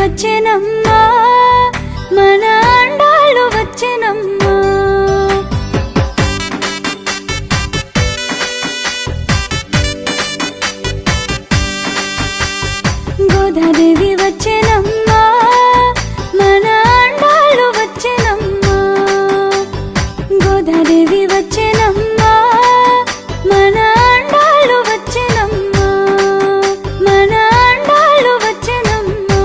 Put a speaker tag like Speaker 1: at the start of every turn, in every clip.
Speaker 1: వచ్చెనమ్మా మన అండాలు వచ్చెనమ్మా గోదాదేవి వచ్చెనమ్మా మన అండాలు వచ్చెనమ్మా గోదాదేవి వచ్చెనమ్మా మన అండాలు వచ్చెనమ్మా మన అండాలు వచ్చెనమ్మా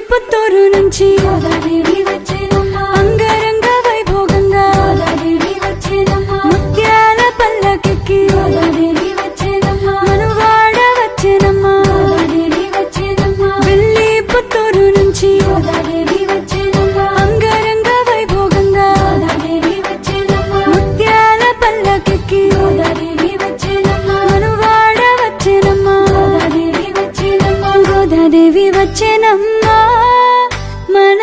Speaker 1: పుత్తూరు నుంచి గోదాదేవి వచ్చెనమ్మా అంగరంగ వైభోగంగా గోదాదేవి వచ్చెనమ్మా ముత్యాల పల్లకికి గోదాదేవి వచ్చెనమ్మా మనువాడ వచ్చెనమ్మా గోదాదేవి వచ్చెనమ్మా వెళ్ళి పుత్తూరు నుంచి గోదాదేవి వచ్చెనమ్మా అంగరంగ వైభోగంగా గోదాదేవి వచ్చెనమ్మా ముత్యాల పల్లకికి గోదాదేవి వచ్చెనమ్మా మనువాడ వచ్చెనమ్మా గోదాదేవి వచ్చెనమ్మా గోదాదేవి వచ్చెనమ్మా మన